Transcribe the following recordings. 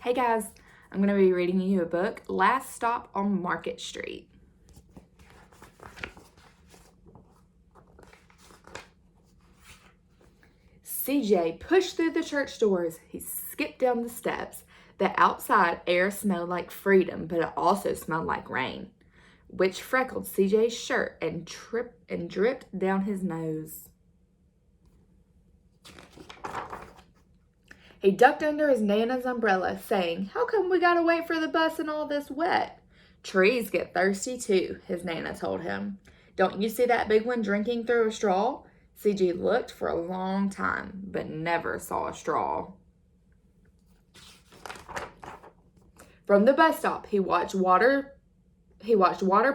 Hey guys, I'm going to be reading you a book, Last Stop on Market Street. CJ pushed through the church doors. He skipped down the steps. The outside air smelled like freedom, but it also smelled like rain, which freckled CJ's shirt and dripped down his nose. He ducked under his Nana's umbrella, saying, "How come we gotta wait for the bus in all this wet?" "Trees get thirsty too," his Nana told him. "Don't you see that big one drinking through a straw?" CJ looked for a long time, but never saw a straw. From the bus stop, he watched water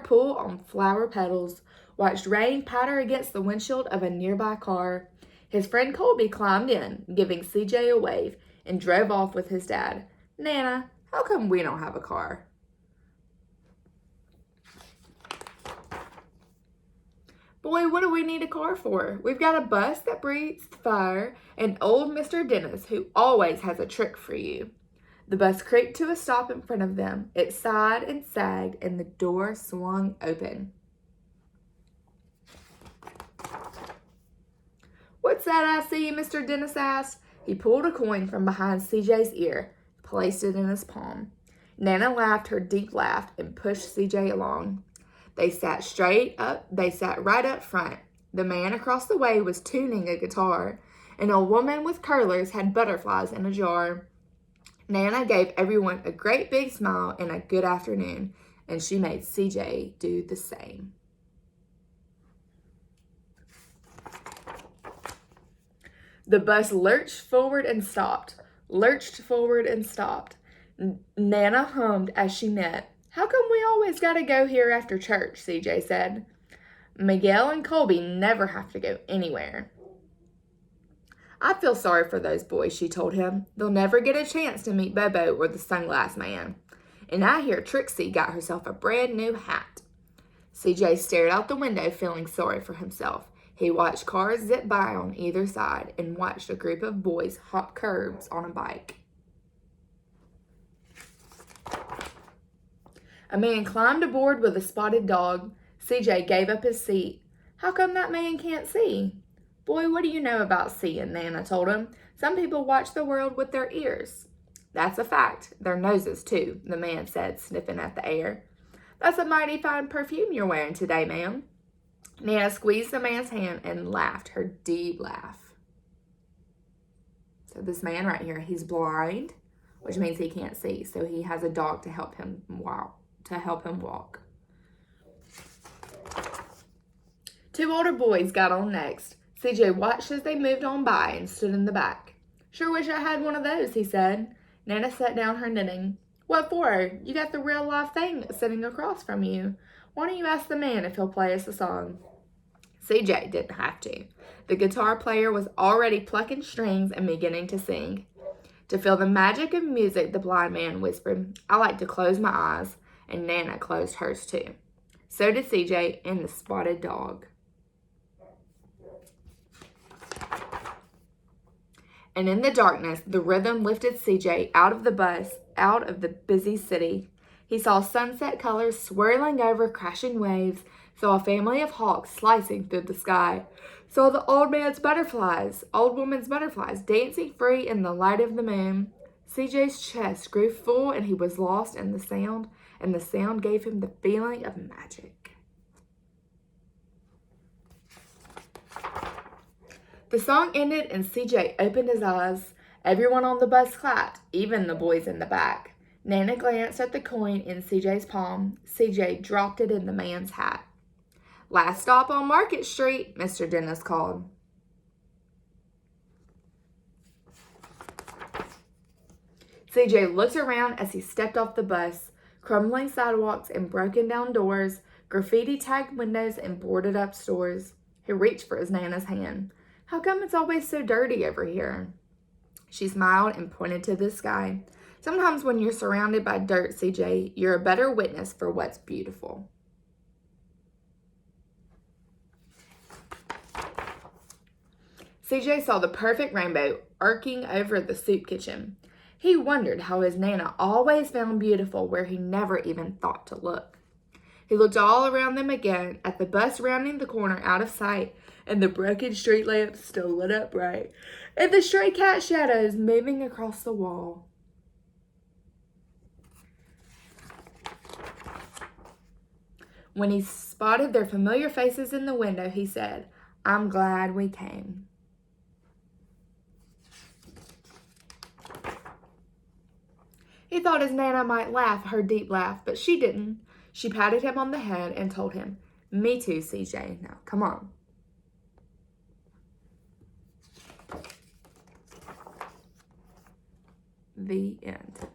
pool on flower petals, watched rain patter against the windshield of a nearby car. His friend Colby climbed in, giving CJ a wave, and drove off with his dad. "Nana, how come we don't have a car?" "Boy, what do we need a car for? We've got a bus that breathes fire, and old Mr. Dennis, who always has a trick for you." The bus creaked to a stop in front of them. It sighed and sagged, and the door swung open. "What's that I see?" Mr. Dennis asked. He pulled a coin from behind CJ's ear, placed it in his palm. Nana laughed her deep laugh and pushed CJ along. They sat right up front. The man across the way was tuning a guitar. An old woman with curlers had butterflies in a jar. Nana gave everyone a great big smile and a good afternoon, and she made CJ do the same. The bus lurched forward and stopped. Nana hummed as she knit. "How come we always gotta go here after church?" CJ said. "Miguel and Colby never have to go anywhere." "I feel sorry for those boys," she told him. "They'll never get a chance to meet Bobo or the Sunglass Man. And I hear Trixie got herself a brand new hat." CJ stared out the window, feeling sorry for himself. He watched cars zip by on either side and watched a group of boys hop curbs on a bike. A man climbed aboard with a spotted dog. CJ gave up his seat. "How come that man can't see?" "Boy, what do you know about seeing?" Nana told him. "Some people watch the world with their ears." "That's a fact. Their noses, too," the man said, sniffing at the air. "That's a mighty fine perfume you're wearing today, ma'am." Nana squeezed the man's hand and laughed her deep laugh. So this man right here, he's blind, which means he can't see. So he has a dog to help him walk. Two older boys got on next. CJ watched as they moved on by and stood in the back. "Sure wish I had one of those," he said. Nana set down her knitting. "What for? You got the real life thing sitting across from you. Why don't you ask the man if he'll play us a song?" CJ didn't have to. The guitar player was already plucking strings and beginning to sing. To feel the magic of music, the blind man whispered, "I like to close my eyes," and Nana closed hers too. So did CJ and the spotted dog. And in the darkness, the rhythm lifted CJ out of the bus, out of the busy city. He saw sunset colors swirling over crashing waves, saw a family of hawks slicing through the sky, saw the old woman's butterflies dancing free in the light of the moon. CJ's chest grew full and he was lost in the sound, and the sound gave him the feeling of magic. The song ended and CJ opened his eyes. Everyone on the bus clapped, even the boys in the back. Nana glanced at the coin in CJ's palm. CJ dropped it in the man's hat. "Last stop on Market Street," Mr. Dennis called. CJ looked around as he stepped off the bus. Crumbling sidewalks and broken down doors, graffiti-tagged windows and boarded-up stores. He reached for his Nana's hand. "How come it's always so dirty over here?" She smiled and pointed to the sky. "Sometimes when you're surrounded by dirt, CJ, you're a better witness for what's beautiful." CJ saw the perfect rainbow arcing over the soup kitchen. He wondered how his Nana always found beautiful where he never even thought to look. He looked all around them again, at the bus rounding the corner out of sight, and the broken street lamps still lit up bright, and the stray cat shadows moving across the wall. When he spotted their familiar faces in the window, he said, "I'm glad we came." He thought his Nana might laugh her deep laugh, but she didn't. She patted him on the head and told him, "Me too, CJ. Now, come on." The end.